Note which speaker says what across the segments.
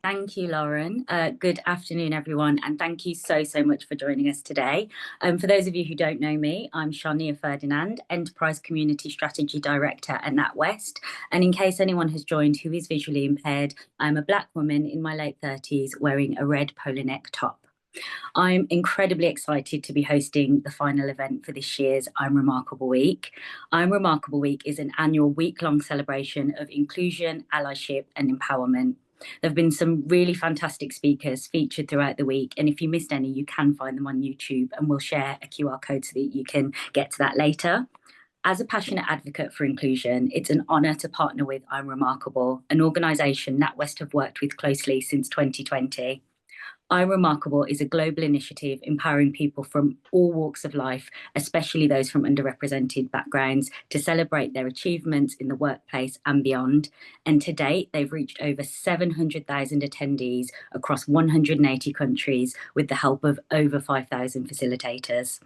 Speaker 1: Thank you, Lauren. Good afternoon, everyone, and thank you so much for joining us today. For those of you who don't know me, I'm Shania Ferdinand, Enterprise Community Strategy Director at NatWest. And in case anyone has joined who is visually impaired, I'm a Black woman in my late 30s wearing a red polo neck top. I'm incredibly excited to be hosting the final event for this year's IAmRemarkable Week. IAmRemarkable Week is an annual week-long celebration of inclusion, allyship, and empowerment. There have been some really fantastic speakers featured throughout the week, and if you missed any, you can find them on YouTube, and we'll share a QR code so that you can get to that later. As a passionate advocate for inclusion, it's an honour to partner with IAmRemarkable, an organisation NatWest have worked with closely since 2020. IAmRemarkable is a global initiative empowering people from all walks of life, especially those from underrepresented backgrounds, to celebrate their achievements in the workplace and beyond. And to date, they've reached over 700,000 attendees across 180 countries with the help of over 5,000 facilitators.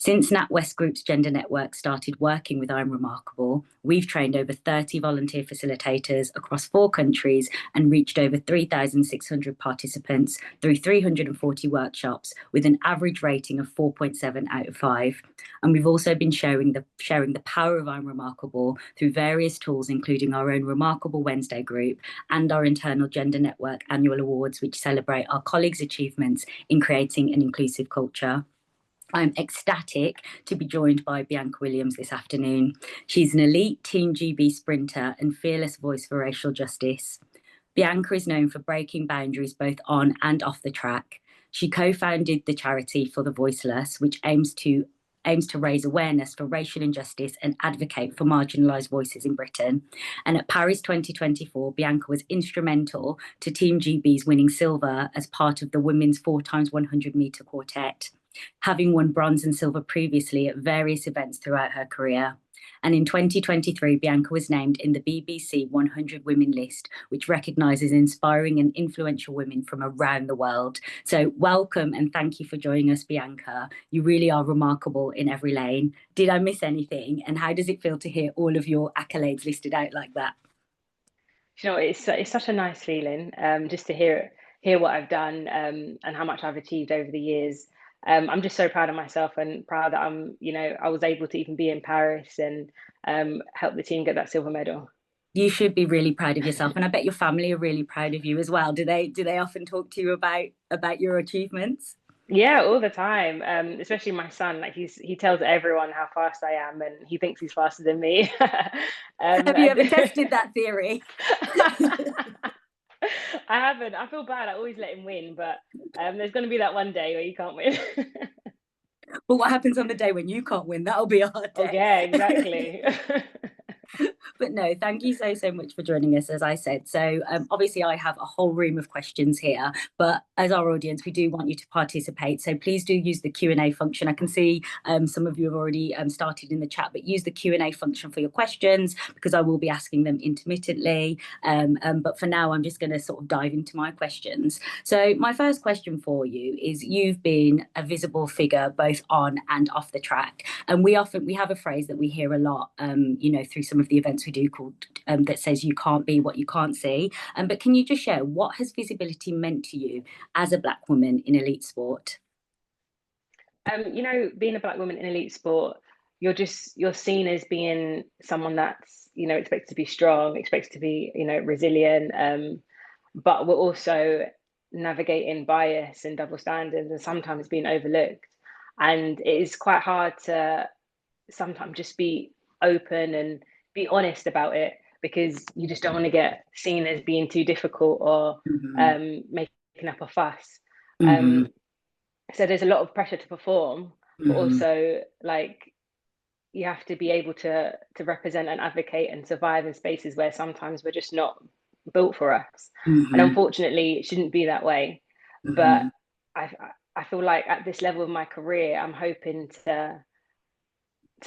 Speaker 1: Since NatWest Group's Gender Network started working with IAmRemarkable, we've trained over 30 volunteer facilitators across 4 countries and reached over 3,600 participants through 340 workshops with an average rating of 4.7 out of 5. And we've also been sharing the power of IAmRemarkable through various tools, including our own Remarkable Wednesday group and our internal Gender Network annual awards, which celebrate our colleagues' achievements in creating an inclusive culture. I'm ecstatic to be joined by Bianca Williams this afternoon. She's an elite Team GB sprinter and fearless voice for racial justice. Bianca is known for breaking boundaries both on and off the track. She co-founded the charity For the Voiceless, which aims to raise awareness for racial injustice and advocate for marginalised voices in Britain. And at Paris 2024, Bianca was instrumental to Team GB's winning silver as part of the women's 4x100 metre quartet, having won bronze and silver previously at various events throughout her career. And in 2023, Bianca was named in the BBC 100 Women list, which recognises inspiring and influential women from around the world. So welcome and thank you for joining us, Bianca. You really are remarkable in every lane. Did I miss anything? And how does it feel to hear all of your accolades listed out like that?
Speaker 2: You know, it's such a nice feeling just to hear what I've done and how much I've achieved over the years. I'm just so proud of myself and proud that I was able to even be in Paris and help the team get that silver medal.
Speaker 1: You should be really proud of yourself, and I bet your family are really proud of you as well. Do they often talk to you about your achievements?
Speaker 2: Yeah, all the time. Especially my son, like he tells everyone how fast I am, and he thinks he's faster than me.
Speaker 1: Have you ever tested that theory?
Speaker 2: I haven't. I feel bad. I always let him win, but there's going to be that one day where you can't win.
Speaker 1: But what happens on the day when you can't win? That'll be a hard day.
Speaker 2: Oh, yeah, exactly.
Speaker 1: But no, thank you so much for joining us, as I said. So obviously I have a whole room of questions here, but as our audience, we do want you to participate. So please do use the Q&A function. I can see some of you have already started in the chat, but use the Q&A function for your questions because I will be asking them intermittently. But for now, I'm just going to sort of dive into my questions. So my first question for you is, you've been a visible figure both on and off the track. And we have a phrase that we hear a lot, through some of the events we do called that says you can't be what you can't see. But can you just share, what has visibility meant to you as a Black woman in elite sport?
Speaker 2: Being a Black woman in elite sport, you're seen as being someone that's expected to be strong, expected to be resilient, but we're also navigating bias and double standards and sometimes being overlooked. And it is quite hard to sometimes just be open and be honest about it because you just don't want to get seen as being too difficult or making up a fuss. So there's a lot of pressure to perform, but also like you have to be able to represent and advocate and survive in spaces where sometimes we're just not built for us. And unfortunately, it shouldn't be that way. But I feel like at this level of my career, I'm hoping to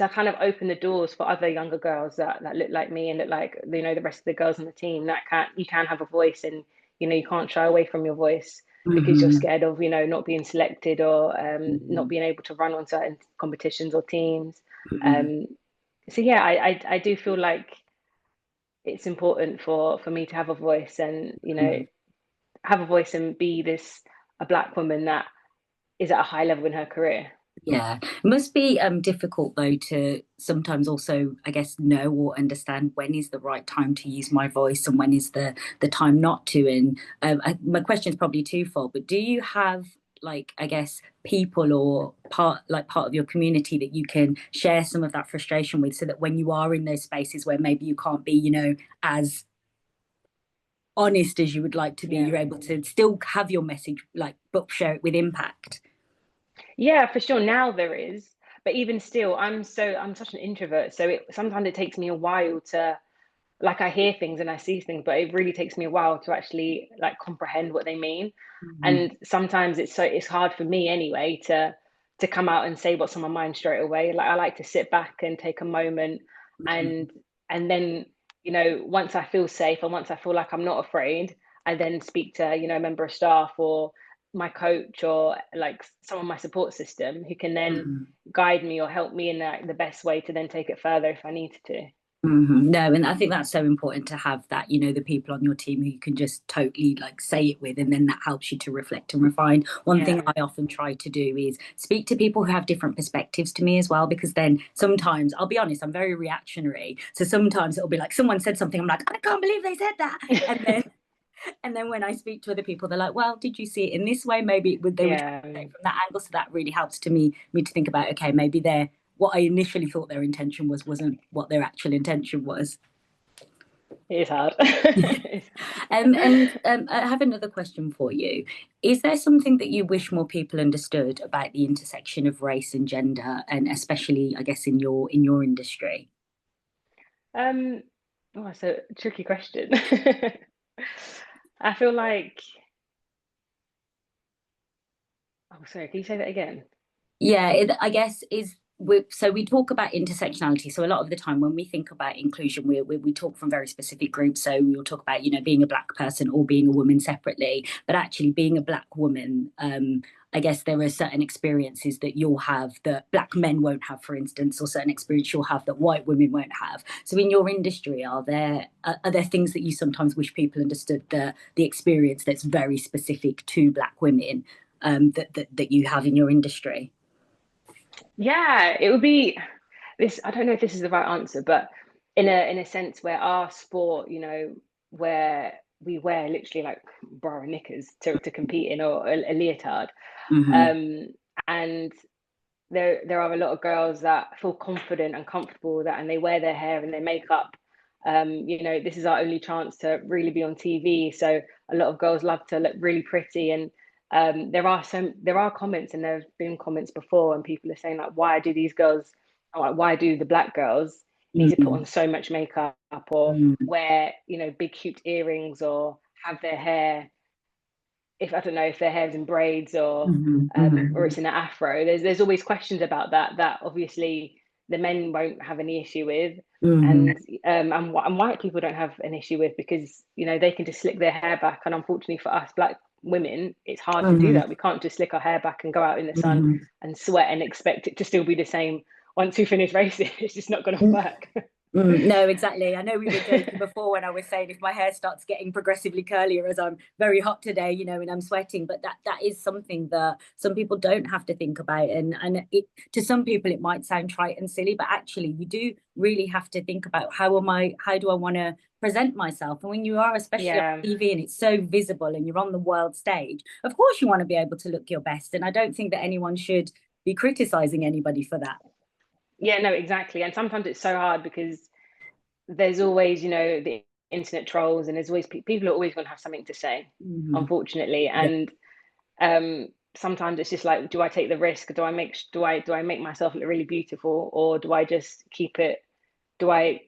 Speaker 2: kind of open the doors for other younger girls that look like me and look like the rest of the girls on the team, that you can have a voice, and you can't shy away from your voice because you're scared of not being selected or not being able to run on certain competitions or teams. So yeah, I do feel like it's important for me to have a voice, and have a voice and be a black woman that is at a high level in her career.
Speaker 1: Yeah, it must be difficult though to sometimes also, I guess, know or understand when is the right time to use my voice and when is the time not to. And my question is probably twofold, but do you have like, I guess, people or part of your community that you can share some of that frustration with, so that when you are in those spaces where maybe you can't be, as honest as you would like to be,
Speaker 2: Yeah.
Speaker 1: you're able to still have your message, like, but share it with impact.
Speaker 2: Yeah, for sure. Now there is, but even still, I'm such an introvert. So sometimes it takes me a while to, like, I hear things and I see things, but it really takes me a while to actually like comprehend what they mean.
Speaker 1: Mhm.
Speaker 2: And sometimes it's hard for me anyway to come out and say what's on my mind straight away. Like, I like to sit back and take a moment, and then, once I feel safe and once I feel like I'm not afraid, I then speak to, a member of staff or my coach or like someone on my support system who can then
Speaker 1: Mhm.
Speaker 2: guide me or help me in the best way to then take it further if I need to.
Speaker 1: No, and I think that's so important to have that, the people on your team who you can just totally like say it with, and then that helps you to reflect and refine. One thing
Speaker 2: Yeah.
Speaker 1: I often try to do is speak to people who have different perspectives to me as well, because then sometimes, I'll be honest, I'm very reactionary. So sometimes it'll be like someone said something, I'm like, I can't believe they said that. And then when I speak to other people, they're like, well, did you see it in this way? Maybe they would
Speaker 2: Yeah,
Speaker 1: say it from that angle. So that really helps me to think about, okay, maybe they're what I initially thought their intention wasn't what their actual intention was.
Speaker 2: it is hard. It's
Speaker 1: And
Speaker 2: hard.
Speaker 1: I have another question for you. Is there something that you wish more people understood about the intersection of race and gender, and especially, I guess, in your industry?
Speaker 2: Um, oh, that's a tricky question. I feel like, oh, sorry, can you say that again?
Speaker 1: Yeah, I guess so we talk about intersectionality. So a lot of the time when we think about inclusion, we talk from very specific groups. So we'll talk about, being a black person or being a woman separately, but actually being a black woman, I guess there are certain experiences that you'll have that black men won't have, for instance, or certain experience you'll have that white women won't have. So in your industry, are there things that you sometimes wish people understood, the experience that's very specific to black women, that you have in your industry?
Speaker 2: Yeah, it would be this. I don't know if this is the right answer, but in a sense where our sport, where we wear literally like bra and knickers to compete in, or a leotard,
Speaker 1: Hmm.
Speaker 2: um, and there are a lot of girls that feel confident and comfortable with that, and they wear their hair and their makeup. This is our only chance to really be on TV. So a lot of girls love to look really pretty, and there are comments, and there have been comments before, and people are saying like, why do these girls, or like, why do the black girls need to put
Speaker 1: Mm,
Speaker 2: on so much makeup, or
Speaker 1: mm,
Speaker 2: wear big cute earrings, or have their hair, if I don't know if their hair's in braids,
Speaker 1: mhm, mhm,
Speaker 2: or it's in an afro. There's always questions about that obviously the men won't have any issue with,
Speaker 1: mhm,
Speaker 2: and white people don't have an issue with, because they can just slick their hair back, and unfortunately for us black women it's hard to do
Speaker 1: mhm,
Speaker 2: that. We can't just slick our hair back and go out in the sun
Speaker 1: mhm.
Speaker 2: and sweat and expect it to still be the same once we finish racing. It's just not going to work.
Speaker 1: No, exactly. I know we were joking before when I was saying if my hair starts getting progressively curlier as I'm very hot today, and I'm sweating, but that is something that some people don't have to think about. And to some people it might sound trite and silly, but actually you do really have to think about how do I want to present myself. And when you are, especially on
Speaker 2: Yeah.
Speaker 1: TV, and it's so visible and you're on the world stage, of course you want to be able to look your best. And I don't think that anyone should be criticizing anybody for that.
Speaker 2: Yeah, no, exactly. And sometimes it's so hard because there's always, the internet trolls, and there's always people are always going to have something to say,
Speaker 1: Hmm.
Speaker 2: unfortunately. And sometimes it's just like, do I take the risk? Do I make myself look really beautiful, or do I just keep it? Do I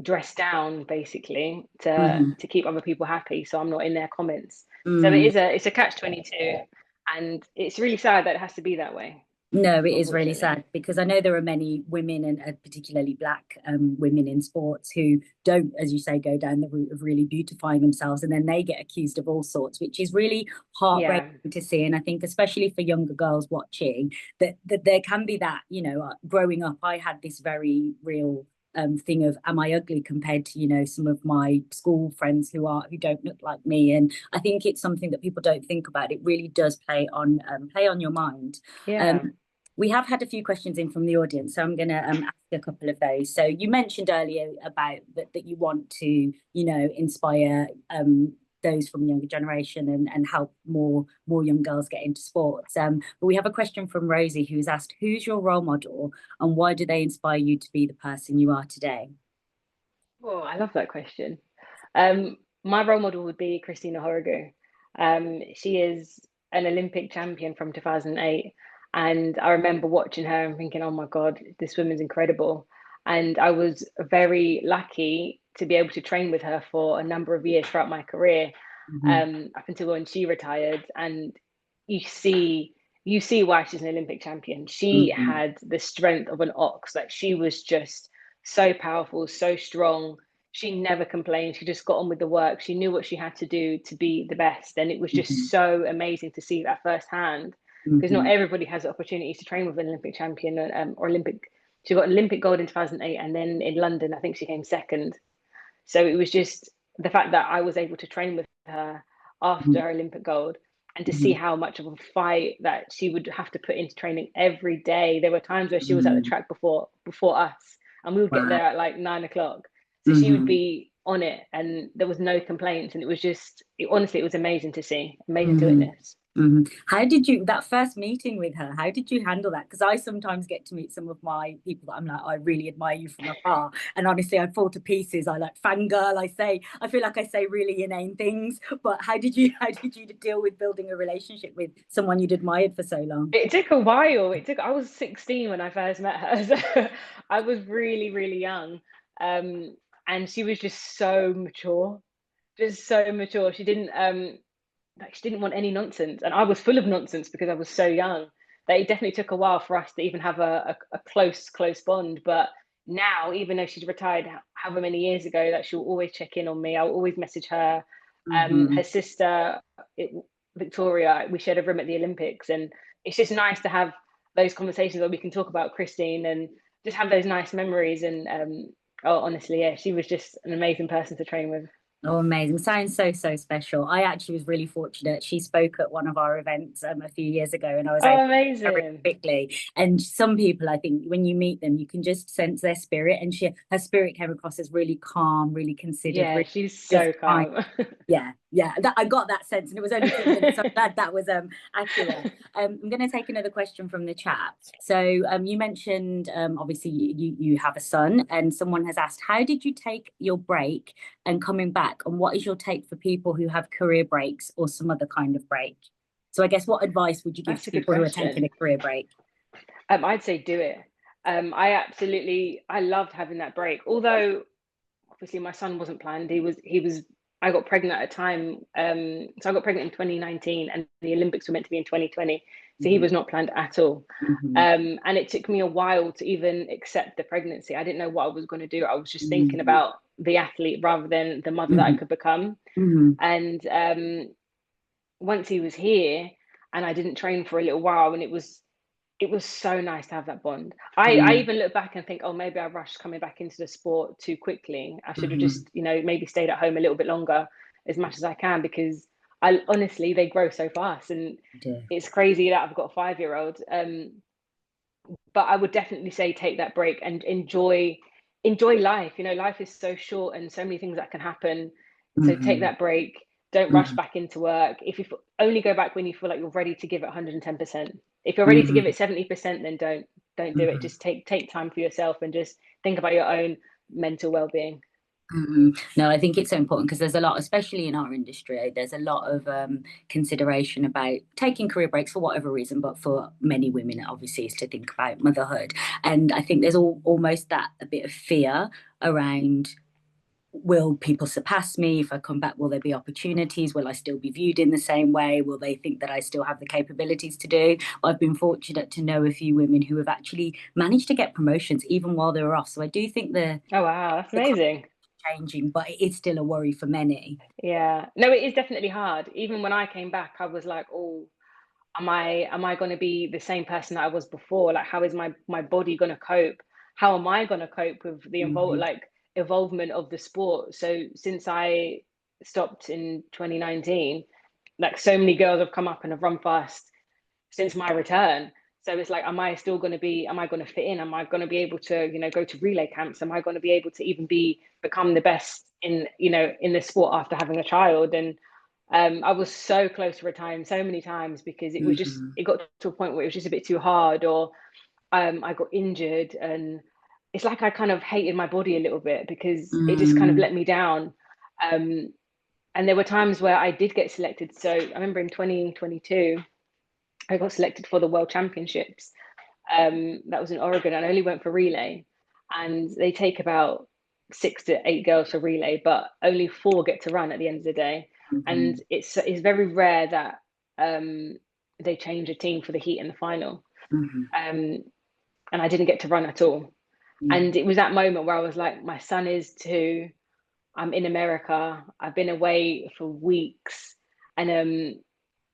Speaker 2: dress down basically to
Speaker 1: Hmm.
Speaker 2: keep other people happy, so I'm not in their comments? So
Speaker 1: Mm.
Speaker 2: it's a catch-22, and it's really sad that it has to be that way,
Speaker 1: No, it is really
Speaker 2: unfortunately.
Speaker 1: sad because I know there are many women, and particularly black women in sports, who don't, as you say, go down the route of really beautifying themselves, and then they get accused of all sorts, which is really heartbreaking
Speaker 2: Yeah.
Speaker 1: to see. And I think, especially for younger girls watching, that there can be that. Growing up, I had this very real thing of am I ugly compared to, you know, some of my school friends who don't look like me. And I think it's something that people don't think about. It really does play on your mind.
Speaker 2: Yeah.
Speaker 1: We have had a few questions in from the audience, so I'm going to ask a couple of those. So you mentioned earlier about that you want to, you know, inspire those from the younger generation and help more young girls get into sports. But we have a question from Rosie who's asked, who's your role model and why do they inspire you to be the person you are today?
Speaker 2: Oh, I love that question. My role model would be Christina Horrigu. She is an Olympic champion from 2008. And I remember watching her and thinking, oh my God, this woman's incredible. And I was very lucky to be able to train with her for a number of years throughout my career, up until when she retired. And you see, you see why she's an Olympic champion. She
Speaker 1: Mm-hmm.
Speaker 2: had the strength of an ox. Like she was just so powerful, so strong. She never complained. She just got on with the work. She knew what she had to do to be the best. And it was
Speaker 1: Mm-hmm.
Speaker 2: just so amazing to see that firsthand, because not
Speaker 1: Mm-hmm.
Speaker 2: everybody has the opportunity to train with an Olympic champion, or Olympic. She got Olympic gold in 2008, and then in London, I think she came second. So it was just the fact that I was able to train with her after her Olympic gold, and to see
Speaker 1: Mm-hmm.
Speaker 2: how much of a fight that she would have to put into training every day. There were times where she was at the
Speaker 1: Mm-hmm.
Speaker 2: track before us, and we would get
Speaker 1: Wow.
Speaker 2: there at like 9 o'clock. So she would
Speaker 1: Mm-hmm.
Speaker 2: be on it, and there was no complaints, and it was just honestly, it was amazing to see, amazing to
Speaker 1: Mm-hmm.
Speaker 2: witness.
Speaker 1: Mm-hmm. How did you, that first meeting with her, how did you handle that? Because I sometimes get to meet some of my people that I'm like, I really admire you from afar. And honestly, I fall to pieces. I like fangirl. I feel like I say really inane things. But how did you deal with building a relationship with someone you'd admired for so long?
Speaker 2: It took a while. I was 16 when I first met her. So I was really, really young. Um, and she was just so mature, just so mature. She didn't want any nonsense. And I was full of nonsense because I was so young. That it definitely took a while for us to even have a close bond. But now, even though she's retired however many years ago, that she'll always check in on me. I'll always message her.
Speaker 1: Mm-hmm.
Speaker 2: Her sister, Victoria, we shared a room at the Olympics, and it's just nice to have those conversations where we can talk about Christine and just have those nice memories. And oh, honestly, yeah, she was just an amazing person to train with.
Speaker 1: Oh, amazing. Sounds so, so special. I actually was really fortunate. She spoke at one of our events a few years ago, and I was able
Speaker 2: Oh,
Speaker 1: to meet her really
Speaker 2: amazing.
Speaker 1: quickly. And some people, I think, when you meet them, you can just sense their spirit. And her spirit came across as really calm, really considered,
Speaker 2: Yeah,
Speaker 1: really
Speaker 2: she's
Speaker 1: just
Speaker 2: so
Speaker 1: kind.
Speaker 2: calm.
Speaker 1: Yeah, that I got that sense, and it was only 2 minutes. So I'm glad that was accurate. I'm going to take another question from the chat. So you mentioned obviously you have a son, and someone has asked, how did you take your break and coming back, and what is your take for people who have career breaks or some other kind of break? So I guess what advice would you give
Speaker 2: That's
Speaker 1: to
Speaker 2: a good
Speaker 1: people who are taking
Speaker 2: question.
Speaker 1: a career break?
Speaker 2: I'd say do it. I loved having that break. Although obviously my son wasn't planned. I got pregnant at a time. So I got pregnant in 2019, and the Olympics were meant to be in 2020. So he
Speaker 1: Mm-hmm.
Speaker 2: was not planned at all.
Speaker 1: Mm-hmm.
Speaker 2: And it took me a while to even accept the pregnancy. I didn't know what I was going to do. I was just thinking
Speaker 1: Mm-hmm.
Speaker 2: about the athlete rather than the mother that I could become.
Speaker 1: Mm-hmm.
Speaker 2: And once he was here, and I didn't train for a little while, and it was so nice to have that bond. I
Speaker 1: Mm-hmm.
Speaker 2: even look back and think, oh, maybe I rushed coming back into the sport too quickly. I should have
Speaker 1: Mm-hmm.
Speaker 2: just, maybe stayed at home a little bit longer, as much as I can, because I honestly, they grow so fast, and it's crazy that I've got a 5-year-old. But I would definitely say take that break and enjoy life. Life is so short and so many things that can happen. So take
Speaker 1: Mm-hmm.
Speaker 2: that break. Don't rush
Speaker 1: Mm-hmm.
Speaker 2: back into work. If you only go back when you feel like you're ready to give it 110%. If you're ready to give
Speaker 1: Mm-hmm.
Speaker 2: it 70%, then don't do it.
Speaker 1: Mm-hmm.
Speaker 2: Just take time for yourself and just think about your own mental well-being.
Speaker 1: No, I think it's so important because there's a lot, especially in our industry, there's a lot of consideration about taking career breaks for whatever reason, but for many women, it obviously is to think about motherhood. And I think there's almost that a bit of fear around, will people surpass me if I come back? Will there be opportunities? Will I still be viewed in the same way? Will they think that I still have the capabilities to do? I've been fortunate to know a few women who have actually managed to get promotions even while they were off. So I do think
Speaker 2: Oh wow, that's
Speaker 1: the
Speaker 2: amazing.
Speaker 1: changing, but it is still a worry for many.
Speaker 2: Yeah. No, it is definitely hard. Even when I came back, I was like, oh, am I going to be the same person that I was before? Like, how is my body going to cope? how am I going to cope with the
Speaker 1: Mm-hmm.
Speaker 2: evolvement of the sport? So since I stopped in 2019, like so many girls have come up and have run fast since my return. So it's like, am I going to fit in? Am I going to be able to, go to relay camps? Am I going to be able to even become the best in, in the sport after having a child? And I was so close to retiring so many times because
Speaker 1: Mm-hmm.
Speaker 2: it got to a point where it was just a bit too hard, or I got injured, and it's like I kind of hated my body a little bit because it just kind of
Speaker 1: Mm-hmm.
Speaker 2: let me down. Um, and there were times where I did get selected. So I remember in 2022, I got selected for the World Championships. That was in Oregon, and I only went for relay. And they take about 6 to 8 girls for relay, but only 4 get to run at the end of the day.
Speaker 1: Mm-hmm.
Speaker 2: And it's very rare that they change a team for the heat and the final.
Speaker 1: Mm-hmm.
Speaker 2: Um, and I didn't get to run at all. And it was that moment where I was like, my son is 2. I'm in America. I've been away for weeks, and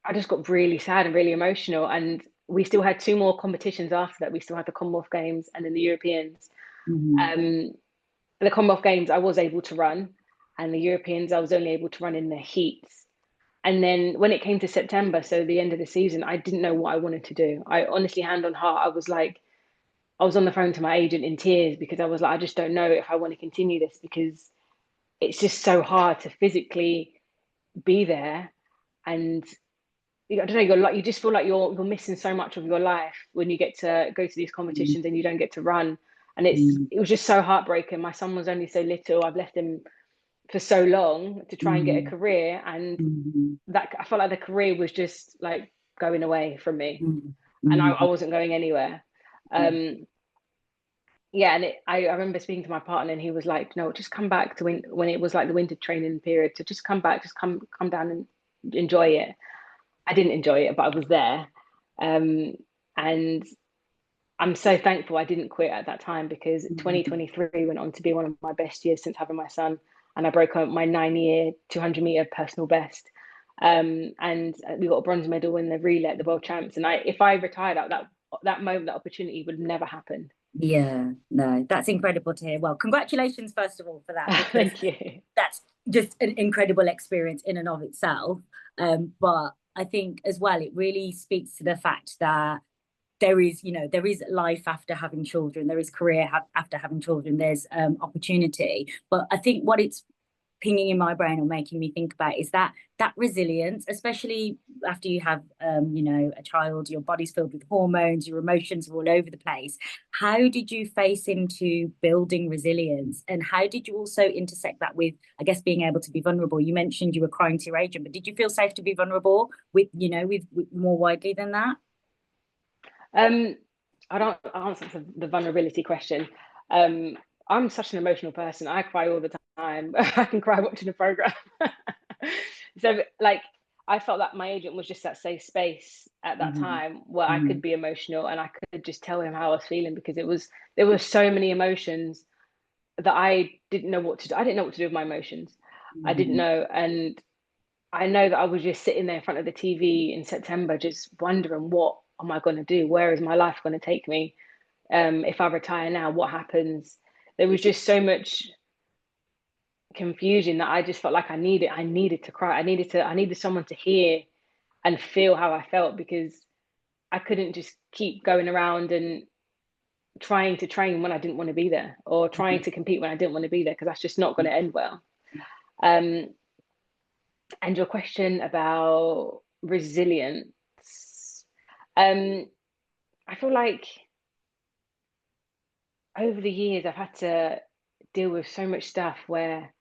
Speaker 2: I just got really sad and really emotional. And we still had 2 more competitions after that. We still had the Commonwealth Games and then the Europeans.
Speaker 1: Mm-hmm.
Speaker 2: Um, the Commonwealth Games, I was able to run, and the Europeans, I was only able to run in the heats. And then when it came to September, so the end of the season, I didn't know what I wanted to do. I honestly, hand on heart, I was on the phone to my agent in tears because I was like, I just don't know if I want to continue this, because it's just so hard to physically be there. And I don't know, you just feel like you're missing so much of your life when you get to go to these competitions and you don't get to run. And it was just so heartbreaking. My son was only so little. I've left him for so long to try and get a
Speaker 1: Mm-hmm.
Speaker 2: career, and
Speaker 1: Mm-hmm.
Speaker 2: that I felt like the career was just like going away from me, and I
Speaker 1: Mm-hmm.
Speaker 2: wasn't going anywhere. Um, yeah, and I remember speaking to my partner, and he was like, "No, just come back to when it was like the winter training period. So just come back, just come down and enjoy it." I didn't enjoy it, but I was there, and I'm so thankful I didn't quit at that time, because
Speaker 1: Mm-hmm.
Speaker 2: 2023 went on to be one of my best years since having my son, and I broke up my 9-year 200-meter personal best. And we got a bronze medal in the relay at the World Champs. And if I retired at that moment, that opportunity would have never happened.
Speaker 1: Yeah, no, that's incredible to hear. Well, congratulations, first of all, for that, because
Speaker 2: Thank you.
Speaker 1: that's just an incredible experience in and of itself. But I think as well, it really speaks to the fact that there is life after having children, there is career after having children, there's opportunity. But I think what it's pinging in my brain or making me think about is that resilience, especially after you have a child, your body's filled with hormones, your emotions are all over the place. How did you face into building resilience, and how did you also intersect that with, I guess, being able to be vulnerable? You mentioned you were crying to your agent, but did you feel safe to be vulnerable with more widely than that?
Speaker 2: Um, I don't answer the vulnerability question. Um, I'm such an emotional person. I cry all the time. I can cry watching a program. So, like, I felt that my agent was just that safe space at that
Speaker 1: Mm-hmm.
Speaker 2: time where I
Speaker 1: Mm-hmm.
Speaker 2: could be emotional and I could just tell him how I was feeling, because there were so many emotions that I didn't know what to do. I didn't know what to do with my emotions. I didn't
Speaker 1: Mm-hmm.
Speaker 2: know, and I know that I was just sitting there in front of the TV in September, just wondering, what am I going to do? Where is my life going to take me? If I retire now, what happens? There was just so much confusion that I just felt like I needed to cry. I needed someone to hear and feel how I felt, because I couldn't just keep going around and trying to train when I didn't want to be there, or trying to compete when I didn't want to be there, because that's just not going to end well. Um, and your question about resilience, um, I feel like over the years I've had to deal with so much stuff where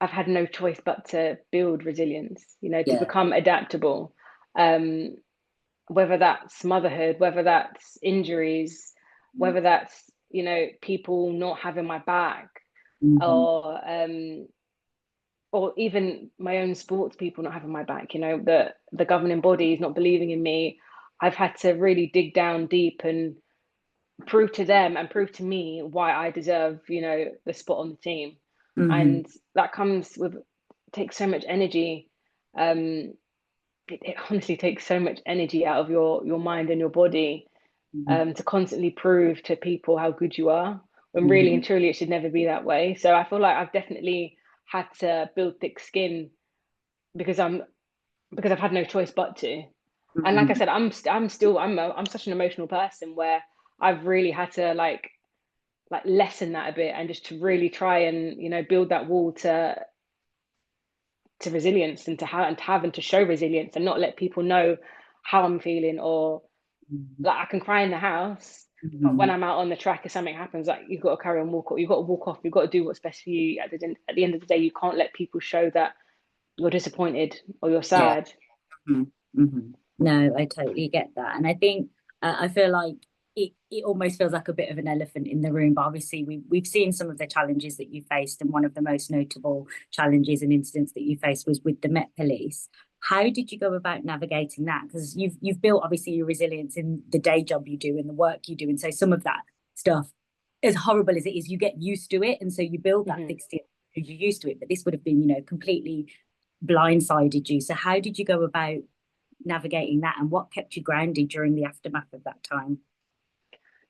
Speaker 2: I've had no choice but to build resilience, to
Speaker 1: Yeah.
Speaker 2: become adaptable. Um, whether that's motherhood, whether that's injuries, whether that's, people not having my back,
Speaker 1: Mm-hmm.
Speaker 2: or even my own sports people not having my back, the governing bodies not believing in me. I've had to really dig down deep and prove to them and prove to me why I deserve, the spot on the team.
Speaker 1: Mm-hmm.
Speaker 2: And that comes with takes so much energy. It honestly takes so much energy out of your mind and your body,
Speaker 1: Mm-hmm.
Speaker 2: to constantly prove to people how good you are, when really
Speaker 1: Mm-hmm.
Speaker 2: and truly it should never be that way. So I feel like I've definitely had to build thick skin because I've had no choice but to. And like I
Speaker 1: Mm-hmm.
Speaker 2: said, I'm such an emotional person where I've really had to like lessen that a bit and just to really try and build that wall to resilience and to show resilience and not let people know how I'm feeling, or like I can cry in the house, but when
Speaker 1: Mm-hmm.
Speaker 2: I'm out on the track, if something happens, like you've got to carry on, you've got to walk off, you've got to do what's best for you. At the end of the day, you can't let people show that you're disappointed or you're
Speaker 1: Yeah.
Speaker 2: sad.
Speaker 1: Mm-hmm. Mm-hmm. No, I totally get that. And I think I feel like it almost feels like a bit of an elephant in the room. But obviously, we've seen some of the challenges that you faced, and one of the most notable challenges and incidents that you faced was with the Met Police. How did you go about navigating that? Because you've built obviously your resilience in the day job you do and the work you do, and so some of that stuff, as horrible as it is, you get used to it, and so you build that
Speaker 2: Mm-hmm.
Speaker 1: thick skin. You're used to it, but this would have been, completely blindsided you. So how did you go about navigating that, and what kept you grounded during the aftermath of that time?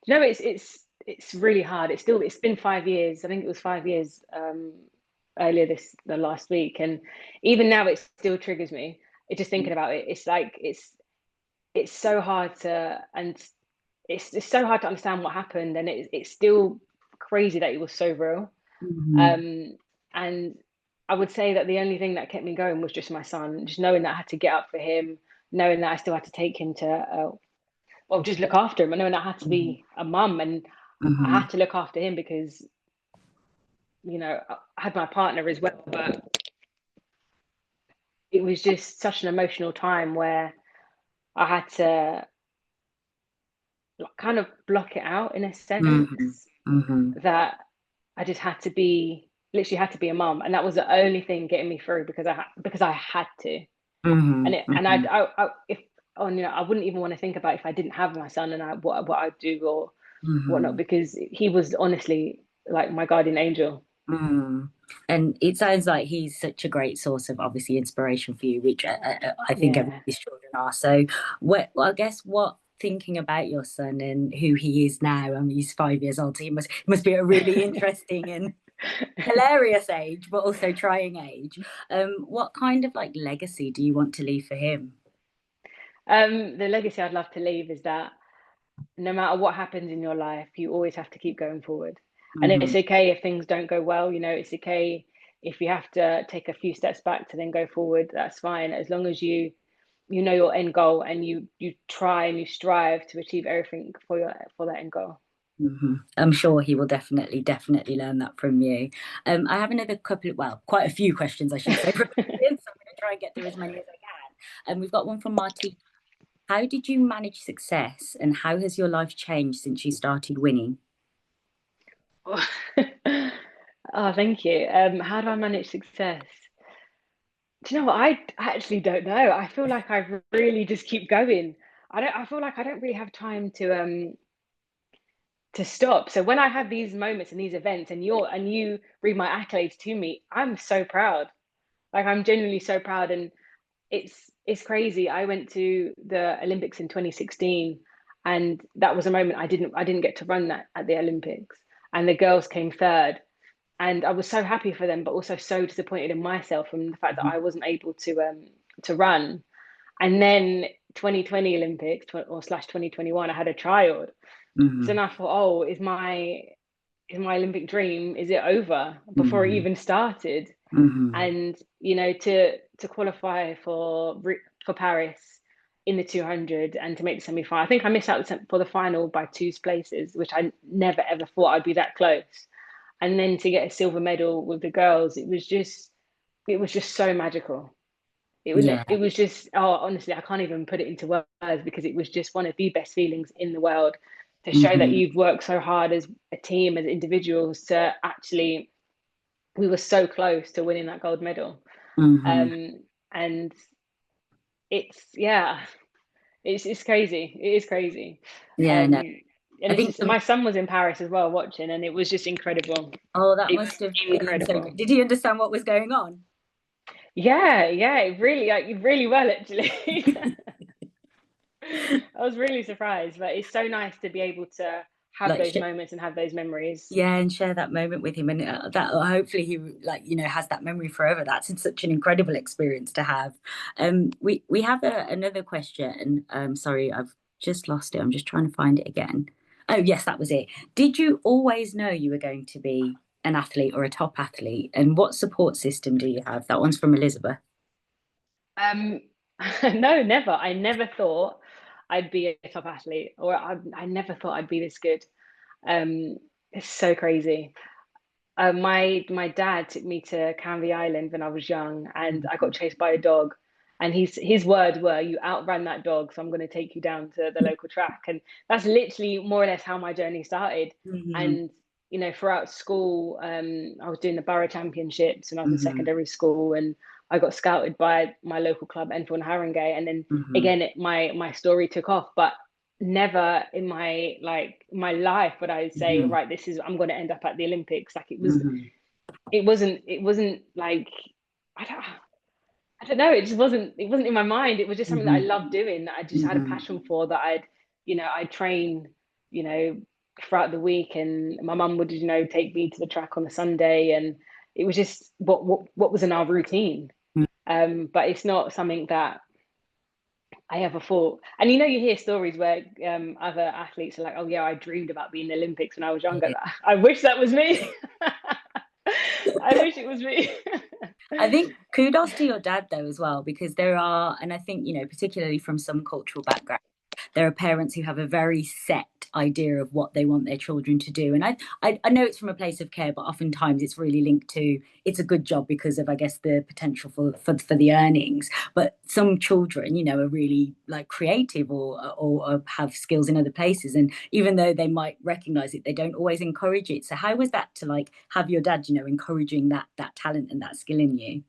Speaker 2: It's really hard. It's been 5 years. I think it was 5 years earlier the last week, and even now it still triggers me. It just thinking about it. It's like it's so hard to and it's so hard to understand what happened, and it's still crazy that it was so real.
Speaker 1: Mm-hmm.
Speaker 2: Um, and I would say that the only thing that kept me going was just my son, just knowing that I had to get up for him, knowing that I still had to take him to well, just look after him, and knowing I had to
Speaker 1: Mm-hmm.
Speaker 2: be a mum and I
Speaker 1: Mm-hmm.
Speaker 2: had to look after him because I had my partner as well, but it was just such an emotional time where I had to like, kind of block it out in a
Speaker 1: Mm-hmm.
Speaker 2: sense,
Speaker 1: Mm-hmm.
Speaker 2: that I just had to be literally had to be a mum, and that was the only thing getting me through because I had to. And it and
Speaker 1: Mm-hmm.
Speaker 2: I if on I wouldn't even want to think about if I didn't have my son and what I'd do or whatnot,
Speaker 1: Mm-hmm.
Speaker 2: because he was honestly like my guardian angel.
Speaker 1: Mm. And it sounds like he's such a great source of obviously inspiration for you, which I think
Speaker 2: Yeah.
Speaker 1: everybody's children are. So, I guess what thinking about your son and who he is now, I mean, he's 5 years old, so he must be a really interesting and hilarious age, but also trying age. What kind of like legacy do you want to leave for him?
Speaker 2: The legacy I'd love to leave is that no matter what happens in your life, you always have to keep going forward. And
Speaker 1: Hmm.
Speaker 2: it's okay if things don't go well, it's okay if you have to take a few steps back to then go forward, that's fine. As long as you know your end goal and you try and you strive to achieve everything for that end goal.
Speaker 1: Hmm. I'm sure he will definitely learn that from you. I have another couple of, well, quite a few questions, I should say, from the audience. So I'm going to try and get through as many as I can. And we've got one from Marty. How did you manage success, and how has your life changed since you started winning?
Speaker 2: Oh, thank you. How do I manage success? Do you know what? I actually don't know. I feel like I really just keep going. I feel like I don't really have time to stop. So when I have these moments and these events and you read my accolades to me, I'm so proud. Like I'm genuinely so proud. And it's crazy. I went to the Olympics in 2016, and that was a moment I didn't get to run that at the Olympics. And the girls came third. And I was so happy for them, but also so disappointed in myself from the fact that I wasn't able to run. And then 2020 Olympics or slash 2021, I had a child. So
Speaker 1: Hmm.
Speaker 2: then I thought, oh, is my Olympic dream, is it over before it
Speaker 1: Hmm.
Speaker 2: even started?
Speaker 1: Hmm.
Speaker 2: And to qualify for Paris in the 200 and to make the semi-final, I think I missed out for the final by 2 places, which I never ever thought I'd be that close. And then to get a silver medal with the girls, it was just so magical.
Speaker 1: Yeah.
Speaker 2: It was just, oh, honestly, I can't even put it into words, because it was just one of the best feelings in the world, to show that
Speaker 1: Hmm.
Speaker 2: you've worked so hard as a team, as individuals, to actually, we were so close to winning that gold medal.
Speaker 1: Hmm.
Speaker 2: And yeah, it's crazy. It is crazy.
Speaker 1: Yeah, no.
Speaker 2: Um, and
Speaker 1: I
Speaker 2: it's
Speaker 1: think
Speaker 2: just, my son was in Paris as well watching, and it was just incredible.
Speaker 1: oh, that
Speaker 2: It
Speaker 1: must have
Speaker 2: was
Speaker 1: been so.
Speaker 2: incredible.
Speaker 1: Did he understand what was going on?
Speaker 2: Yeah, yeah, it really, like, really well, actually. I was really surprised, but it's so nice to be able to have
Speaker 1: Like,
Speaker 2: those moments and have those memories.
Speaker 1: yeah, and share that moment with him, and that hopefully he like has that memory forever. That's such an incredible experience to have. We have another question. Sorry, I've just lost it. I'm just trying to find it again. Oh yes, that was it. Did you always know you were going to be an athlete or a top athlete? And what support system do you have? That one's from Elizabeth.
Speaker 2: Um, no, never. I never thought I'd be a top athlete, or I never thought I'd be this good. It's so crazy. My dad took me to Canvey Island when I was young, and I got chased by a dog. And his words were, "You outran that dog, so I'm going to take you down to the local track." And that's literally more or less how my journey started.
Speaker 1: Hmm.
Speaker 2: And throughout school, I was doing the borough championships when I was in
Speaker 1: Hmm.
Speaker 2: secondary school, and I got scouted by my local club, Enfield and Harringay. And then
Speaker 1: Hmm.
Speaker 2: again, my story took off, but never in my life would I say,
Speaker 1: Hmm.
Speaker 2: right, this is I'm going to end up at the Olympics. Like
Speaker 1: Hmm.
Speaker 2: it wasn't like I don't I don't know. It wasn't in my mind. It was just something that I
Speaker 1: Hmm.
Speaker 2: loved doing, that I just had a
Speaker 1: Hmm.
Speaker 2: passion for, that I'd train, you know, throughout the week, and my mum would, take me to the track on a Sunday, and it was just what was in our routine. But it's not something that I ever thought. And you hear stories where other athletes are like, "Oh yeah, I dreamed about being in the Olympics when I was younger." I wish that was me. I wish it was me.
Speaker 1: I think kudos to your dad though as well, because there are, and I think, particularly from some cultural backgrounds, there are parents who have a very set idea of what they want their children to do. And I know it's from a place of care, but oftentimes it's really linked to it's a good job because of, I guess, the potential for the earnings. But some children, are really like creative or have skills in other places. And even though they might recognize it, they don't always encourage it. So how was that to like have your dad, encouraging that talent and that skill in you?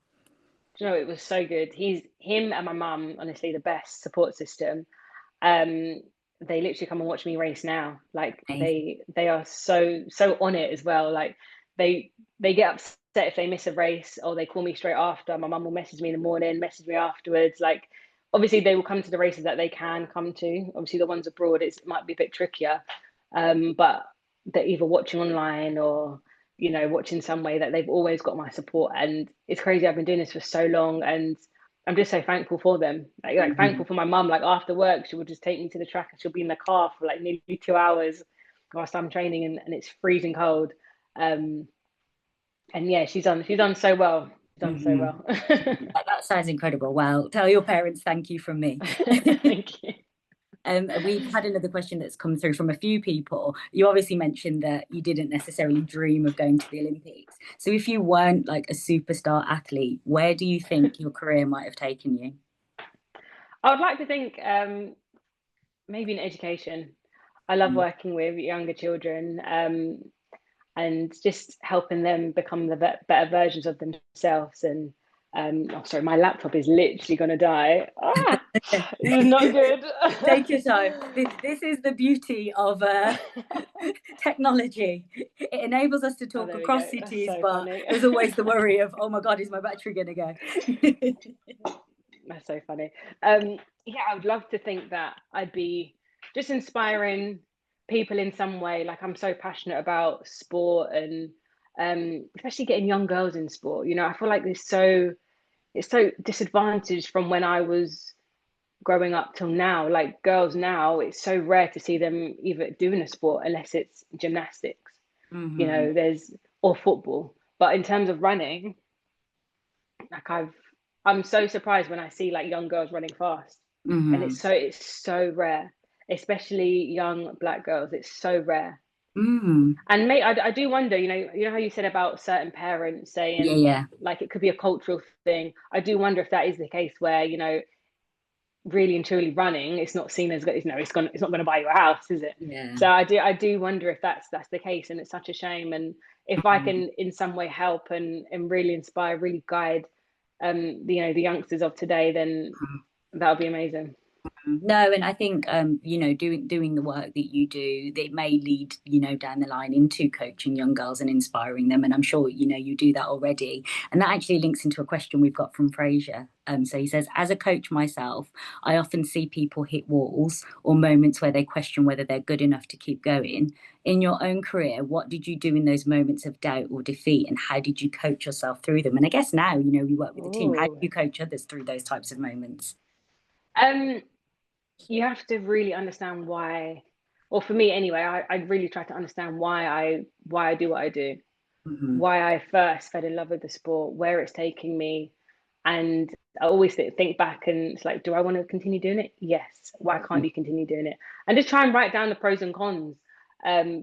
Speaker 2: It was so good. Him and my mum, honestly, the best support system. Um, they literally come and watch me race now. Like
Speaker 1: Amazing.
Speaker 2: they are so on it as well. Like they they get upset if they miss a race, or they call me straight after. My mum will message me in the morning, message me afterwards. Like obviously they will come to the races that they can come to. Obviously the ones abroad, it might be a bit trickier. But they're either watching online or watching some way, that they've always got my support. And it's crazy. I've been doing this for so long, and I'm just so thankful for them. Like thankful
Speaker 1: Mhm.
Speaker 2: for my mum. Like after work, she would just take me to the track, and she'll be in the car for like nearly 2 hours whilst I'm training, and it's freezing cold. Um, and yeah, she's done so well. She's done so
Speaker 1: Mhm.
Speaker 2: well.
Speaker 1: That sounds incredible. Well, tell your parents thank you from me.
Speaker 2: Thank you.
Speaker 1: We've had another question that's come through from a few people. You obviously mentioned that you didn't necessarily dream of going to the Olympics. So if you weren't like a superstar athlete, where do you think your career might have taken you?
Speaker 2: I would like to think maybe in education. I love
Speaker 1: Mm.
Speaker 2: working with younger children, and just helping them become the better versions of themselves. And oh, sorry, my laptop is literally going to die. This is not good.
Speaker 1: Take your time. This is the beauty of technology. It enables us to
Speaker 2: Oh,
Speaker 1: talk
Speaker 2: there we
Speaker 1: across
Speaker 2: go. That's
Speaker 1: cities,
Speaker 2: so
Speaker 1: but
Speaker 2: funny.
Speaker 1: there's always the worry of, oh my God, is my battery going to go?
Speaker 2: That's so funny. Yeah, I would love to think that I'd be just inspiring people in some way. Like I'm so passionate about sport, and especially getting young girls in sport. I feel like it's so disadvantaged from when I was growing up till now. Like girls now, it's so rare to see them either doing a sport unless it's gymnastics,
Speaker 1: Hmm.
Speaker 2: there's or football. But in terms of running, like I'm so surprised when I see like young girls running fast, and
Speaker 1: Hmm.
Speaker 2: it's so rare, especially young black girls. It's so rare.
Speaker 1: Mm.
Speaker 2: And mate, I do wonder, how you said about certain parents
Speaker 1: Yeah,
Speaker 2: saying
Speaker 1: yeah.
Speaker 2: like it could be a cultural thing. I do wonder if that is the case where, really and truly running, it's not seen as, it's not going to buy you a house, is it?
Speaker 1: Yeah.
Speaker 2: So I do wonder if that's the case, and it's such a shame. And if I
Speaker 1: Mhm.
Speaker 2: can in some way help and really inspire, really guide, the youngsters of today, then that would be amazing.
Speaker 1: No, and I think doing the work that you do, that may lead, down the line into coaching young girls and inspiring them. And I'm sure, you do that already. And that actually links into a question we've got from Fraser. So he says, as a coach myself, I often see people hit walls or moments where they question whether they're good enough to keep going. In your own career, what did you do in those moments of doubt or defeat, and how did you coach yourself through them? And I guess now, we work with a team. How do
Speaker 2: Oh,
Speaker 1: you coach others through those types of moments?
Speaker 2: um, you have to really understand why, or for me anyway, I really try to understand why I do what I do,
Speaker 1: Hmm.
Speaker 2: why I first fell in love with the sport, where it's taking me. And I always think back and it's like, do I want to continue doing it? Yes. Why can't you continue doing it? And just try and write down the pros and cons,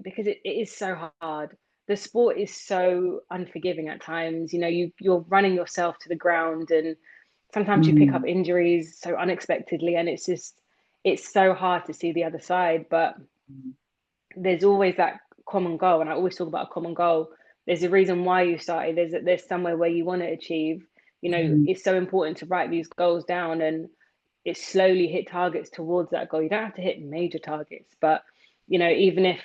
Speaker 2: because it is so hard. The sport is so unforgiving at times. You're running yourself to the ground, and sometimes you pick up
Speaker 1: Mm.
Speaker 2: injuries so unexpectedly, and it's so hard to see the other side. But there's always that common goal, and I always talk about a common goal. There's a reason why you started. There's somewhere where you want to achieve.
Speaker 1: Mhm.
Speaker 2: It's so important to write these goals down and it slowly hit targets towards that goal. You don't have to hit major targets, but even if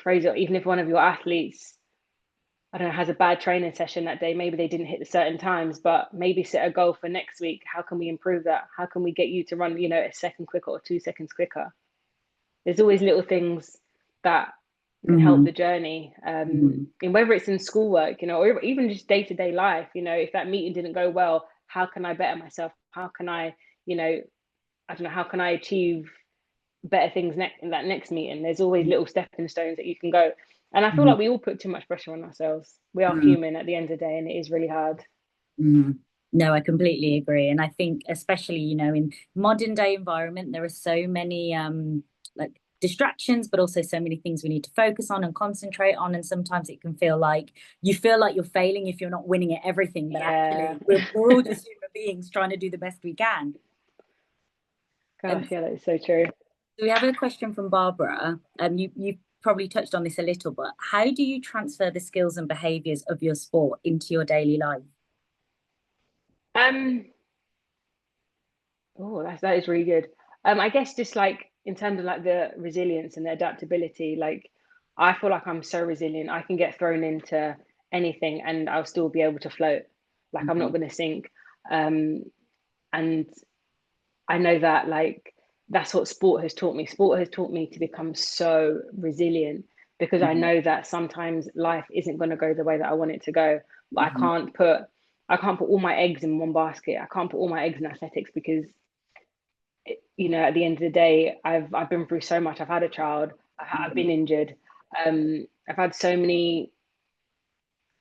Speaker 2: Fraser, even if one of your athletes, I don't know, has a bad training session that day, maybe they didn't hit the certain times, but maybe set a goal for next week. How can we improve that? How can we get you to run, a second quicker or 2 seconds quicker? There's always little things that can help
Speaker 1: Mhm.
Speaker 2: the journey,
Speaker 1: Mhm.
Speaker 2: and whether it's in schoolwork, or even just day-to-day life. If that meeting didn't go well, how can I better myself? How can I, I don't know, how can I achieve better things in that next meeting? There's always little stepping stones that you can go. And I feel
Speaker 1: Mhm.
Speaker 2: like we all put too much pressure on ourselves. We are
Speaker 1: Mhm.
Speaker 2: human at the end of the day, and it is really hard.
Speaker 1: Mhm. No, I completely agree. And I think especially, in modern day environment, there are so many like distractions, but also so many things we need to focus on and concentrate on. And sometimes it can feel like you feel like you're failing if you're not winning at everything, but
Speaker 2: Yeah.
Speaker 1: actually we're all just human beings trying to do the best we can.
Speaker 2: Gosh,
Speaker 1: And
Speaker 2: yeah, that is so true.
Speaker 1: so we have a question from Barbara. You probably touched on this a little, but how do you transfer the skills and behaviors of your sport into your daily life?
Speaker 2: Um, Oh, that is really good. I guess just like in terms of like the resilience and the adaptability, like I feel like I'm so resilient. I can get thrown into anything and I'll still be able to float. Like I'm not
Speaker 1: Mhm.
Speaker 2: going to sink. Um, and I know that like that's what sport has taught me. Sport has taught me to become so resilient because I
Speaker 1: Mhm.
Speaker 2: know that sometimes life isn't going to go the way that I want it to go. But
Speaker 1: Mhm.
Speaker 2: I can't put all my eggs in one basket. I can't put all my eggs in athletics because at the end of the day, I've been through so much. I've had a child. I've
Speaker 1: Mhm.
Speaker 2: been injured. I've had so many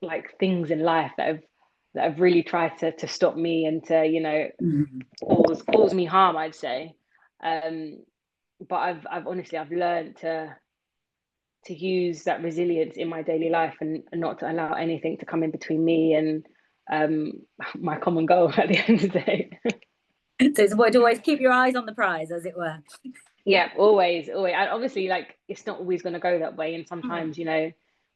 Speaker 2: like things in life that have really tried to stop me and to
Speaker 1: Mhm.
Speaker 2: cause me harm. I'd say, um, but I've honestly I've learned to use that resilience in my daily life and not to allow anything to come in between me and um, my common goal at the end of the day.
Speaker 1: So it's important to always keep your eyes on the prize, as it were.
Speaker 2: Yeah, always, always. And obviously, like it's not always going to go that way. And sometimes,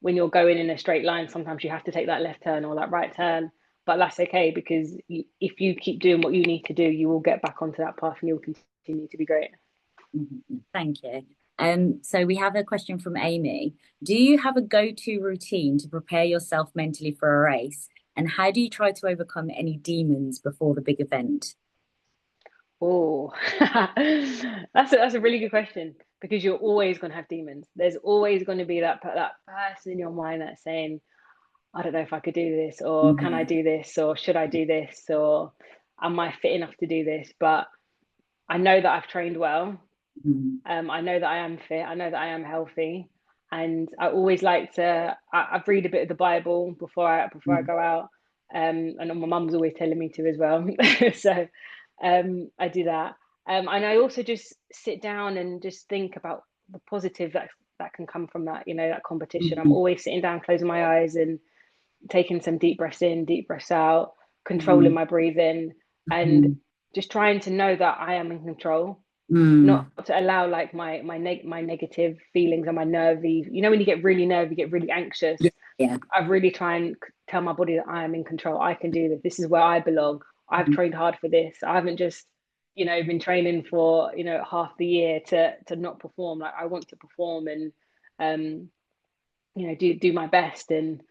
Speaker 2: when you're going in a straight line, sometimes you have to take that left turn or that right turn. But that's okay because if you keep doing what you need to do, you will get back onto that path and you'll continue to be great.
Speaker 1: Mhm. Thank you. So we have a question from Amy. Do you have a go-to routine to prepare yourself mentally for a race? And how do you try to overcome any demons before the big event?
Speaker 2: Oh, that's a really good question because you're always going to have demons. There's always going to be that person in your mind that's saying, I don't know if I could do this, or can I
Speaker 1: Mhm.
Speaker 2: do this, or should I do this, or am I fit enough to do this? But I know that I've trained well.
Speaker 1: Mhm.
Speaker 2: I know that I am fit. I know that I am healthy, and I always like to. I read a bit of the Bible before I
Speaker 1: Mhm.
Speaker 2: go out. And my mum's always telling me to as well. So I do that. And I also just sit down and just think about the positive that can come from that. That competition. I'm
Speaker 1: Mhm.
Speaker 2: always sitting down, closing my eyes, and taking some deep breaths in, deep breaths out, controlling
Speaker 1: Mhm.
Speaker 2: my breathing, and
Speaker 1: Mhm.
Speaker 2: just trying to know that I am in control, not
Speaker 1: Mhm.
Speaker 2: to allow like my negative feelings and my nervy. When you get really nervy, you get really anxious.
Speaker 1: Yeah. Yeah.
Speaker 2: I really try and tell my body that I am in control. I can do this. This is where I belong. I've
Speaker 1: Mhm.
Speaker 2: trained hard for this. I haven't just been training for, half the year to not perform. Like, I want to perform and, um, do my best. And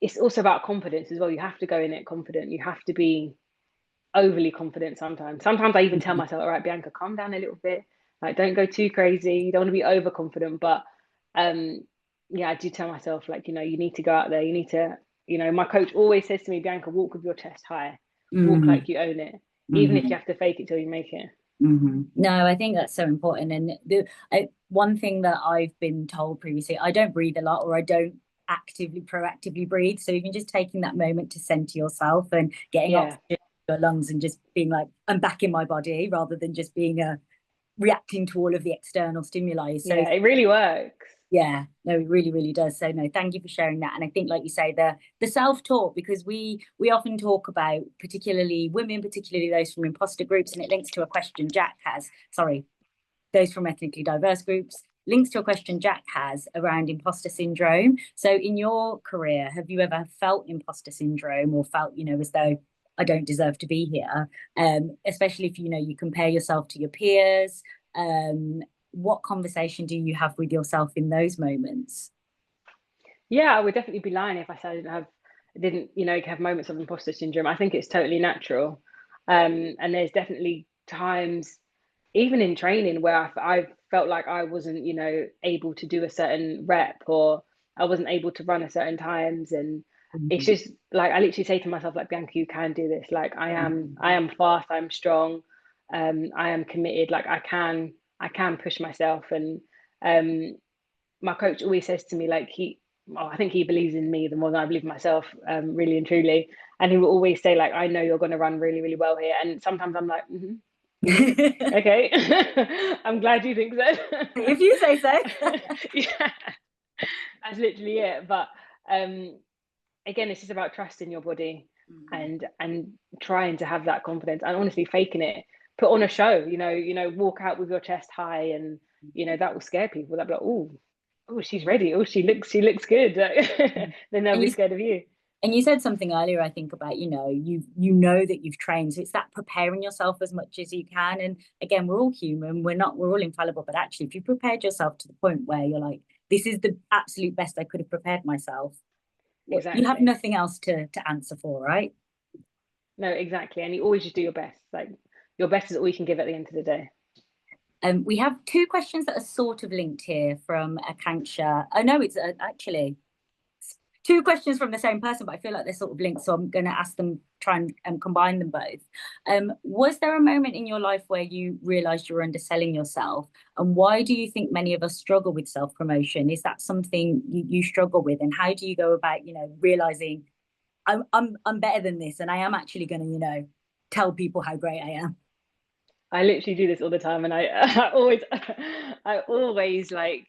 Speaker 2: it's also about confidence as well. You have to go in it confident. You have to be overly confident sometimes. Sometimes I even tell myself, all right, Bianca, calm down a little bit. Like, don't go too crazy. You don't want to be overconfident. But yeah, I do tell myself, like, you need to go out there. You need to, my coach always says to me, Bianca, walk with your chest high. Walk
Speaker 1: Mm-hmm.
Speaker 2: like you own it, even if
Speaker 1: Mm-hmm.
Speaker 2: you have to fake it till you make it.
Speaker 1: Mm-hmm. No, I think that's so important. And one thing that I've been told previously, I don't breathe a lot, or I don't proactively breathe. So even just taking that moment to center yourself and getting
Speaker 2: Yeah.
Speaker 1: oxygen in your lungs and just being like, I'm back in my body, rather than just being reacting to all of the external stimuli. So
Speaker 2: Yeah, it really works.
Speaker 1: yeah, no, it really, really does. So no, thank you for sharing that. And I think, like you say, the self-talk, because we often talk about, particularly women, particularly those from imposter groups, and it links to a question Jack has, sorry, those from ethnically diverse groups, links to a question Jack has around imposter syndrome. So in your career, have you ever felt imposter syndrome, or felt, as though I don't deserve to be here? Especially if, you compare yourself to your peers. What conversation do you have with yourself in those moments?
Speaker 2: Yeah, I would definitely be lying if I said I didn't, have moments of imposter syndrome. I think it's totally natural. And there's definitely times, even in training, where I felt like I wasn't, able to do a certain rep, or I wasn't able to run a certain times. And it's
Speaker 1: Mhm.
Speaker 2: just like, I literally say to myself, like, Bianca, you can do this. Like, I am fast, I'm strong, I am committed. Like, I can push myself. And um, my coach always says to me, like, I think he believes in me the more than I believe in myself, really and truly. And he will always say, like, I know you're going to run really, really well here. And sometimes I'm like, okay, I'm glad you think so.
Speaker 1: If you say so.
Speaker 2: Yeah, that's literally it. But um, again, it's just about trusting your body,
Speaker 1: Mhm.
Speaker 2: and trying to have that confidence, and honestly faking it. Put on a show, walk out with your chest high, and that will scare people. They'll be like, oh, she's ready. Oh, she looks good. Then they'll
Speaker 1: And
Speaker 2: be
Speaker 1: you
Speaker 2: scared of you.
Speaker 1: And you said something earlier, I think, about, you know that you've trained. So it's that preparing yourself as much as you can. And again, we're all human. We're all infallible. But actually, if you prepared yourself to the point where you're like, this is the absolute best I could have prepared myself, you have
Speaker 2: Exactly.
Speaker 1: nothing else to answer for, right?
Speaker 2: No, exactly. And you always just do your best. Like, your best is all you can give at the end of the day.
Speaker 1: We have two questions that are sort of linked here from Akanksha. I know it's actually two questions from the same person, but I feel like they're sort of linked. So I'm going to ask them, try and combine them both. Was there a moment in your life where you realized you were underselling yourself? And why do you think many of us struggle with self-promotion? Is that something you struggle with? And how do you go about, realizing I'm better than this, and I am actually going to, tell people how great I am?
Speaker 2: I literally do this all the time, and I always like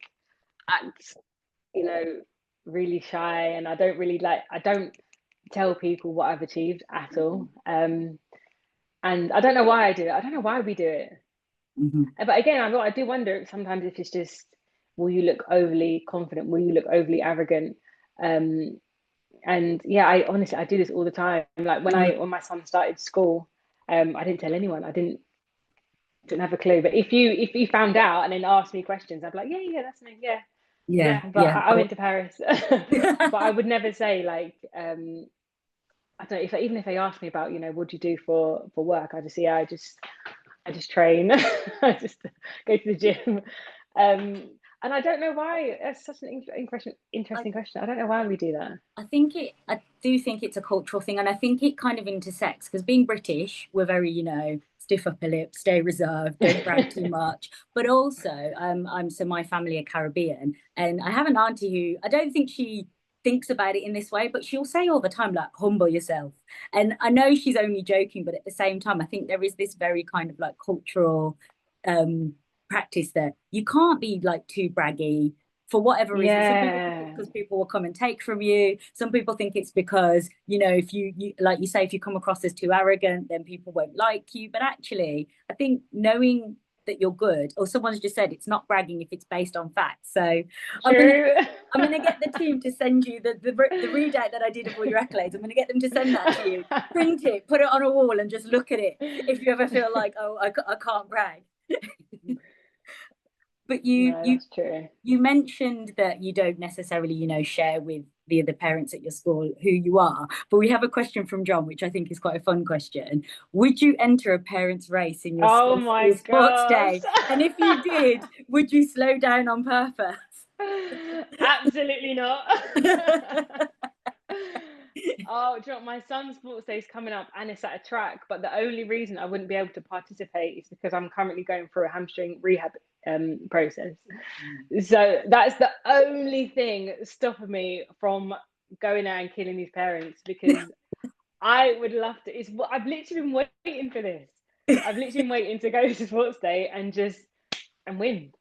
Speaker 2: act, you know, really shy, and I don't tell people what I've achieved at all. And I don't know why I do it. I don't know why we do it.
Speaker 1: Mm-hmm.
Speaker 2: But again, I do wonder sometimes if it's just, will you look overly confident? Will you look overly arrogant? Um, and yeah, I honestly I do this all the time. Like, when my son started school, I didn't tell anyone. I didn't have a clue. But if you found out and then asked me questions, I'd be like, yeah, yeah, that's me, yeah,
Speaker 1: Yeah,
Speaker 2: yeah. But
Speaker 1: yeah.
Speaker 2: I went to Paris, but I would never say, like, I don't know, if even if they asked me about, what do you do for work, I just, yeah, I just train. I just go to the gym. And I don't know why. That's such an
Speaker 1: I,
Speaker 2: interesting question. I don't know why we do that.
Speaker 1: I do think it's a cultural thing, and I think it kind of intersects because being British, we're very, stiff upper lip, stay reserved, don't brag too much. But also, so my family are Caribbean, and I have an auntie who I don't think she thinks about it in this way, but she'll say all the time, like, humble yourself. And I know she's only joking, but at the same time, I think there is this very kind of like cultural um practice that you can't be like too braggy for whatever reason. Some people think it's
Speaker 2: Yeah.
Speaker 1: because people will come and take from you. Some people think it's because, if you like you say, if you come across as too arrogant, then people won't like you. But actually, I think knowing that you're good, or someone's just said it's not bragging if it's based on facts. So
Speaker 2: True.
Speaker 1: I'm gonna get the team to send you the readout that I did of all your accolades. I'm gonna get them to send that to you, print it, put it on a wall, and just look at it if you ever feel like, oh, I can't brag. But
Speaker 2: That's true.
Speaker 1: you mentioned that you don't necessarily, share with the other parents at your school who you are. But we have a question from John, which I think is quite a fun question. Would you enter a parents' race in your
Speaker 2: Oh
Speaker 1: school
Speaker 2: my
Speaker 1: sports
Speaker 2: gosh.
Speaker 1: day? And if you did, would you slow down on purpose?
Speaker 2: Absolutely not. Oh, do you know what? My son's sports day is coming up and it's at a track, but the only reason I wouldn't be able to participate is because I'm currently going through a hamstring rehab process. So that's the only thing stopping me from going out and killing these parents, because I would love to. I've literally been waiting for this. I've literally been waiting to go to sports day and win.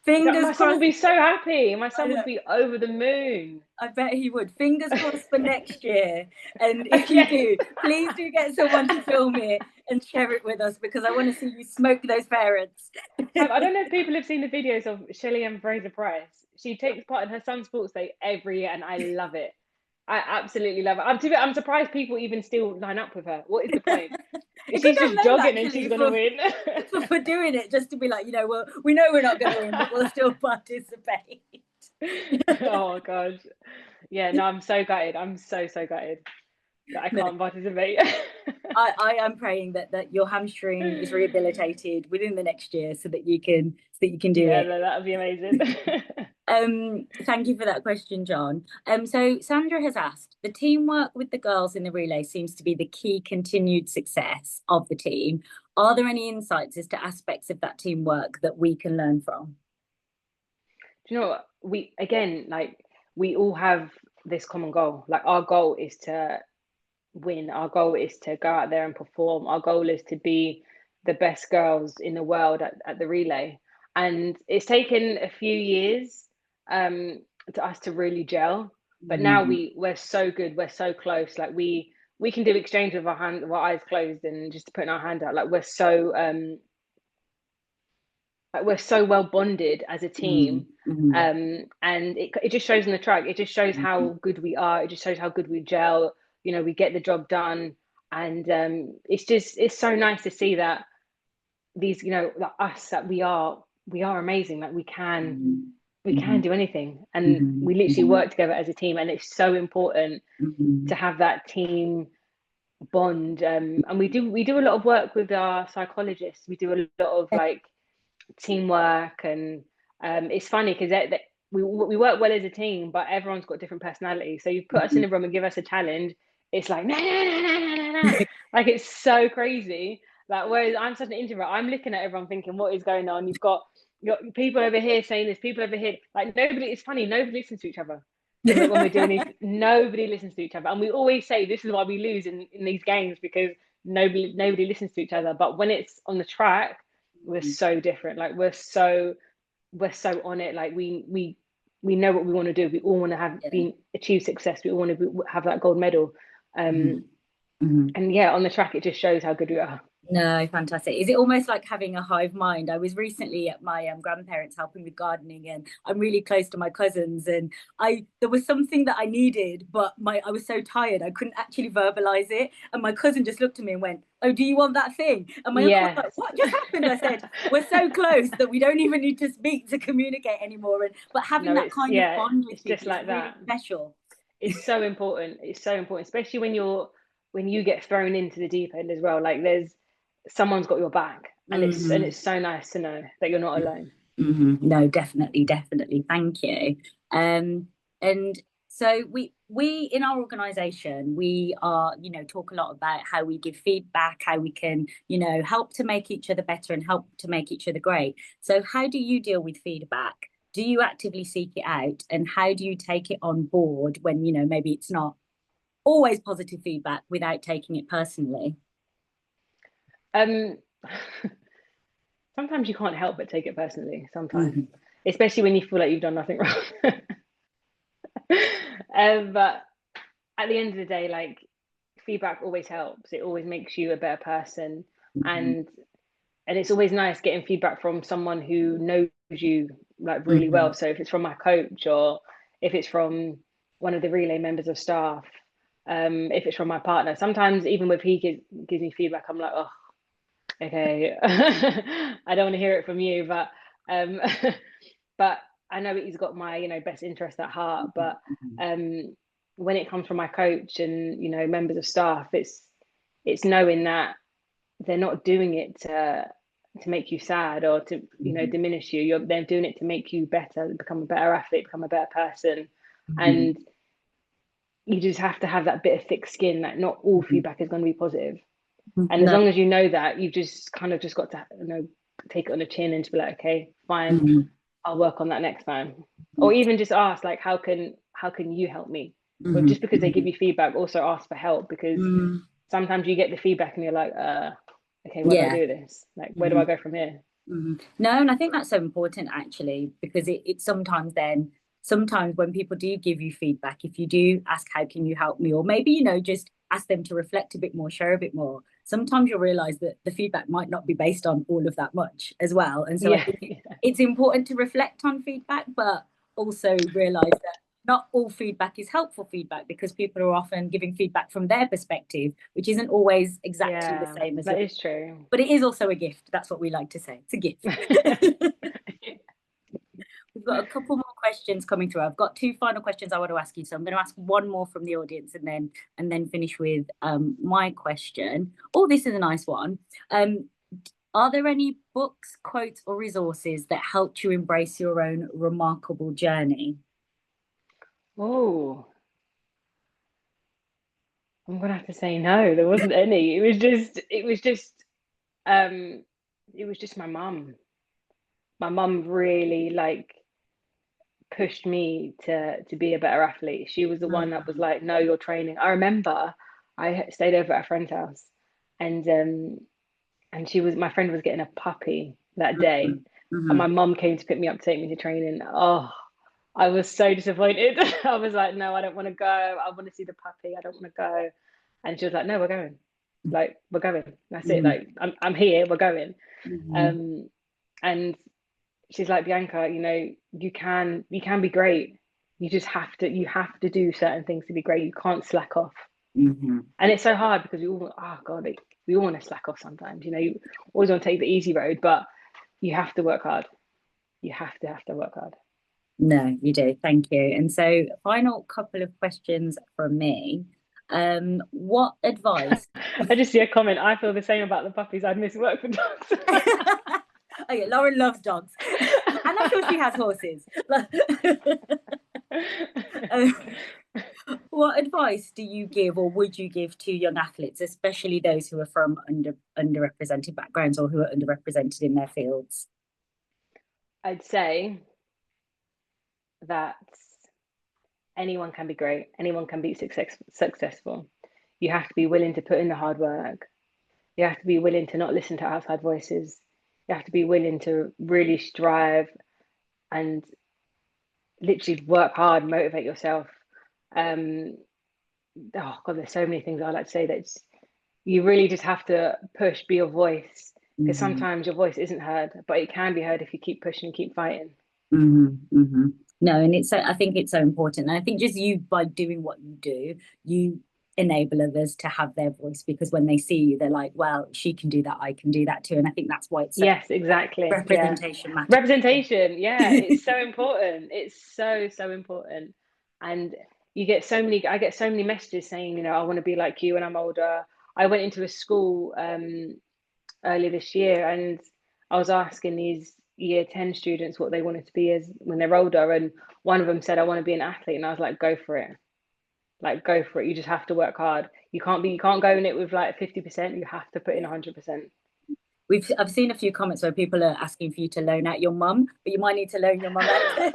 Speaker 1: Fingers
Speaker 2: My son would
Speaker 1: crossed.
Speaker 2: be so happy. My son
Speaker 1: I
Speaker 2: would be over the moon.
Speaker 1: I bet he would. Fingers crossed for next year. And if you
Speaker 2: Yeah.
Speaker 1: do, please do get someone to film it and share it with us, because I want to see you smoke those parents.
Speaker 2: I don't know if people have seen the videos of Shelley and Fraser Price. She takes part in her son's sports day every year, and I love it. I absolutely love it. I'm surprised people even still line up with her. What is the point?
Speaker 1: It's a
Speaker 2: She's
Speaker 1: bit
Speaker 2: just
Speaker 1: lame,
Speaker 2: jogging and
Speaker 1: actually,
Speaker 2: she's gonna win.
Speaker 1: for doing it, just to be like, well, we know we're not going to win, but we'll still participate.
Speaker 2: Oh gosh. Yeah, no, I'm so gutted. I'm so gutted that I can't participate.
Speaker 1: I am praying that your hamstring is rehabilitated within the next year, so that you can do
Speaker 2: Yeah,
Speaker 1: it.
Speaker 2: no, that would be amazing.
Speaker 1: Thank you for that question, John. So Sandra has asked, the teamwork with the girls in the relay seems to be the key continued success of the team. Are there any insights as to aspects of that teamwork that we can learn from?
Speaker 2: Do you know what? We all have this common goal. Like, our goal is to win. Our goal is to go out there and perform. Our goal is to be the best girls in the world at the relay. And it's taken a few years to us to really gel. But now we're so good. We're so close. Like, we can do exchange with our eyes closed and just putting our hand out. Like, we're so well bonded as a team. And it just shows on the track. It just shows how good we are. It just shows how good we gel. We get the job done. And it's so nice to see that these, like us, that we are amazing. Like, we can do anything, and we literally work together as a team. And it's so important to have that team bond. And we do a lot of work with our psychologists. We do a lot of like teamwork, and it's funny because we work well as a team, but everyone's got different personalities. So you put us in a room and give us a challenge, it's like, nah, nah, nah, nah, nah, nah. Like, it's so crazy. Like, whereas I'm such an introvert, I'm looking at everyone thinking, what is going on? You've got people over here saying this, people over here. Like, it's funny, nobody listens to each other. When we're doing these, nobody listens to each other. And we always say this is why we lose in these games, because nobody listens to each other. But when it's on the track, we're so different. Like, we're so on it. Like, we know what we want to do. We all want to achieve success. We all want to have that gold medal. And yeah, on the track, it just shows how good we are.
Speaker 1: No, fantastic. Is it almost like having a hive mind? I was recently at my grandparents helping with gardening, and I'm really close to my cousins, and there was something that I needed, but I was so tired I couldn't actually verbalize it. And my cousin just looked at me and went, "Oh, do you want that thing?" And my uncle was like, "What just happened?" I said, "We're so close that we don't even need to speak to communicate anymore." But having that kind of bond with people,
Speaker 2: just like
Speaker 1: is
Speaker 2: that.
Speaker 1: really special.
Speaker 2: It's so important. It's so important, especially when you get thrown into the deep end as well. Like, someone's got your back, and it's so nice to know that you're not alone.
Speaker 1: No, definitely. Thank you. And so we in our organization, we are, talk a lot about how we give feedback, how we can, help to make each other better and help to make each other great. So how do you deal with feedback? Do you actively seek it out, and how do you take it on board when, maybe it's not always positive feedback, without taking it personally?
Speaker 2: Sometimes you can't help but take it personally. Sometimes, especially when you feel like you've done nothing wrong. But at the end of the day, like, feedback always helps. It always makes you a better person. And and it's always nice getting feedback from someone who knows you like really well. So if it's from my coach, or if it's from one of the relay members of staff, if it's from my partner, sometimes even if he gives me feedback, I'm like, oh, okay, I don't want to hear it from you, but but I know he's got my, best interest at heart. But when it comes from my coach and, members of staff, it's knowing that they're not doing it to make you sad or to, diminish you. They're doing it to make you better, become a better athlete, become a better person. And you just have to have that bit of thick skin that not all feedback is going to be positive. And as long as you know that, you've just kind of just got to, take it on the chin and to be like, okay, fine, I'll work on that next time. Or even just ask, like, how can you help me? But just because they give you feedback, also ask for help, because sometimes you get the feedback and you're like, okay, where do I do this? Like, where do I go from here?
Speaker 1: No, and I think that's so important, actually, because it's sometimes when people do give you feedback, if you do ask, how can you help me? Or maybe, just ask them to reflect a bit more, share a bit more. Sometimes you'll realize that the feedback might not be based on all of that much as well. And so I think it's important to reflect on feedback, but also realize that not all feedback is helpful feedback, because people are often giving feedback from their perspective, which isn't always exactly the same as
Speaker 2: that is true.
Speaker 1: But it is also a gift. That's what we like to say. It's a gift. We've got a couple more questions coming through. I've got 2 final questions I want to ask you. So I'm going to ask one more from the audience and then finish with my question. Oh, this is a nice one. Are there any books, quotes, or resources that helped you embrace your own remarkable journey?
Speaker 2: Oh, I'm gonna have to say no. There wasn't any. It was just my mum. My mum really pushed me to be a better athlete. She was the one that was like, no, you're training. I remember I stayed over at a friend's house, and my friend was getting a puppy that day, and my mum came to pick me up to take me to training. Oh, I was so disappointed. I was like, no, I don't want to go. I want to see the puppy. I don't want to go. And she was like, no, we're going. Like, we're going. That's it. Like, I'm here. We're going. And she's like, Bianca, you can be great. You just have to do certain things to be great. You can't slack off. And it's so hard because we all want to slack off sometimes. You always want to take the easy road, but you have to work hard. You have to work hard.
Speaker 1: No, you do. Thank you. And so, final couple of questions from me. What advice?
Speaker 2: I just see a comment. I feel the same about the puppies. I'd miss work for dogs.
Speaker 1: Oh yeah, Lauren loves dogs, and I'm sure she has horses. What advice do you give, or would you give, to young athletes, especially those who are from underrepresented backgrounds or who are underrepresented in their fields?
Speaker 2: I'd say that anyone can be great. Anyone can be successful. You have to be willing to put in the hard work. You have to be willing to not listen to outside voices. You have to be willing to really strive and literally work hard, motivate yourself. Oh God, there's so many things I like to say that you really just have to push, be your voice, because sometimes your voice isn't heard, but it can be heard if you keep pushing, keep fighting.
Speaker 1: No, and I think it's so important. And I think just you, by doing what you do, you enable others to have their voice, because when they see you, they're like, well, she can do that, I can do that too. And I think that's why it's
Speaker 2: yes, exactly,
Speaker 1: representation matters.
Speaker 2: Representation, it's so important. It's so important. And I get so many messages saying, I want to be like you when I'm older. I went into a school earlier this year, and I was asking these year 10 students what they wanted to be as when they're older, and one of them said, I want to be an athlete. And I was like, go for it. Like, go for it. You just have to work hard. You can't go in it with like 50%. You have to put in 100%.
Speaker 1: I've seen a few comments where people are asking for you to loan out your mum, but you might need to loan your mum out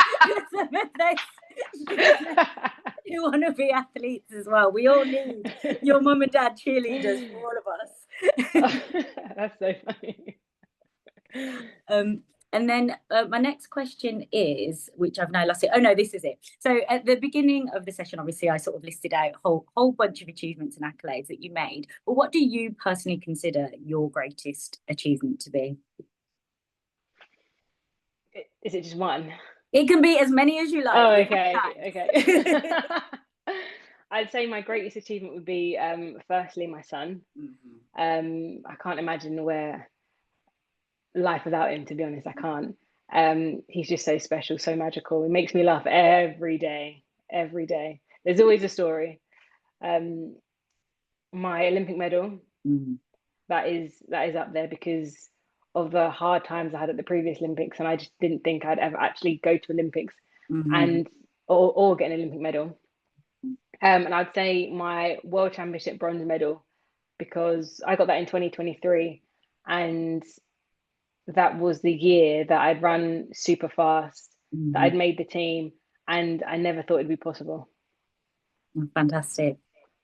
Speaker 1: who want to be athletes as well. We all need your mum and dad cheerleaders for all of us.
Speaker 2: That's so funny.
Speaker 1: And then my next question is, which I've now lost it. Oh no, this is it. So at the beginning of the session, obviously, I sort of listed out a whole bunch of achievements and accolades that you made. But what do you personally consider your greatest achievement to be?
Speaker 2: Is it just one?
Speaker 1: It can be as many as you like.
Speaker 2: Oh,
Speaker 1: We
Speaker 2: okay. I'd say my greatest achievement would be, firstly, my son. I can't imagine where life without him, to be honest. I can't. He's just so special, so magical. He makes me laugh every day, every day. There's always a story. My Olympic medal, that is up there because of the hard times I had at the previous Olympics, and I just didn't think I'd ever actually go to Olympics and or get an Olympic medal. And I'd say my World Championship bronze medal, because I got that in 2023, and that was the year that I'd run super fast, that I'd made the team, and I never thought it'd be possible.
Speaker 1: Fantastic.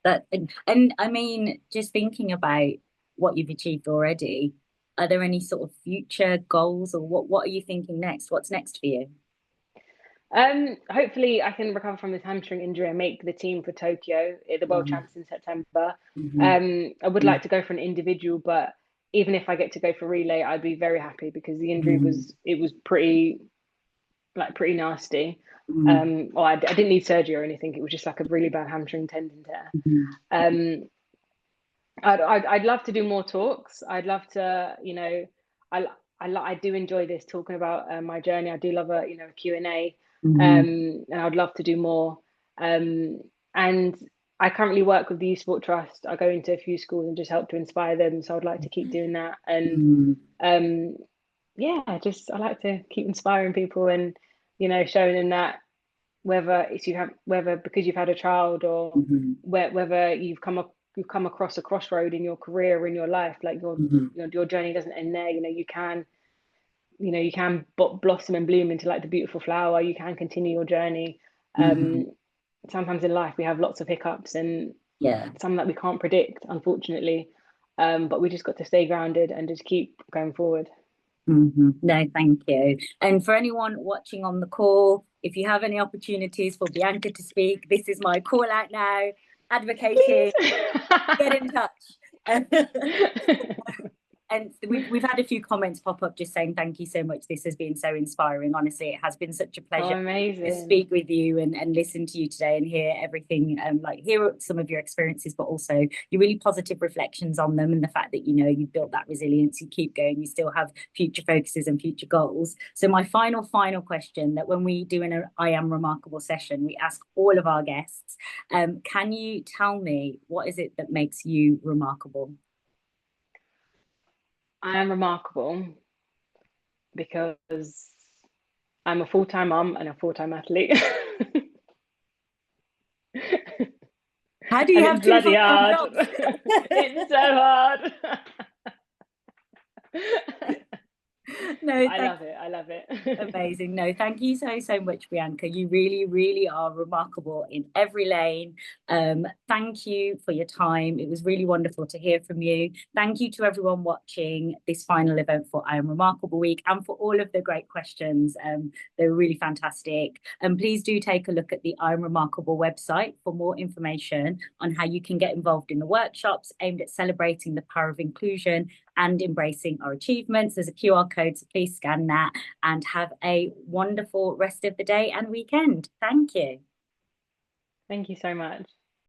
Speaker 1: That and I mean, just thinking about what you've achieved already, are there any sort of future goals, or what are you thinking next? What's next for you?
Speaker 2: Hopefully I can recover from this hamstring injury and make the team for Tokyo, the World Champs in September. I would like to go for an individual, but even if I get to go for relay, I'd be very happy because the injury was pretty nasty. Or I didn't need surgery or anything. It was just like a really bad hamstring tendon tear. I'd love to do more talks. I'd love to, I do enjoy this, talking about my journey. I do love a Q&A, and I'd love to do more. And I currently work with the Youth Sport Trust. I go into a few schools and just help to inspire them. So I'd like to keep doing that. And yeah, I like to keep inspiring people and showing them that whether because you've had a child, or whether you've come across a crossroad in your career or in your life, like your journey doesn't end there. You can blossom and bloom into like the beautiful flower. You can continue your journey. Sometimes in life we have lots of hiccups and some that we can't predict, unfortunately, but we just got to stay grounded and just keep going forward.
Speaker 1: No, thank you. And for anyone watching on the call, if you have any opportunities for Bianca to speak, this is my call out now. Advocacy, get in touch. And we've had a few comments pop up just saying thank you so much. This has been so inspiring. Honestly, it has been such a pleasure to speak with you and listen to you today and hear everything, hear some of your experiences, but also your really positive reflections on them, and the fact that you've built that resilience, you keep going, you still have future focuses and future goals. So my final question, that when we do an I Am Remarkable session, we ask all of our guests, can you tell me what is it that makes you remarkable?
Speaker 2: I am remarkable because I'm a full-time mum and a full-time athlete.
Speaker 1: How do you have two full-time jobs?
Speaker 2: It's so hard. No, I love it.
Speaker 1: Amazing. No, thank you so much, Bianca. You really are remarkable in every lane. Thank you for your time. It was really wonderful to hear from you. Thank you to everyone watching this final event for I Am Remarkable Week, and for all of the great questions. They were really fantastic. And please do take a look at the I Am Remarkable website for more information on how you can get involved in the workshops aimed at celebrating the power of inclusion and embracing our achievements. There's a QR code, so please scan that, and have a wonderful rest of the day and weekend. Thank you.
Speaker 2: Thank you so much.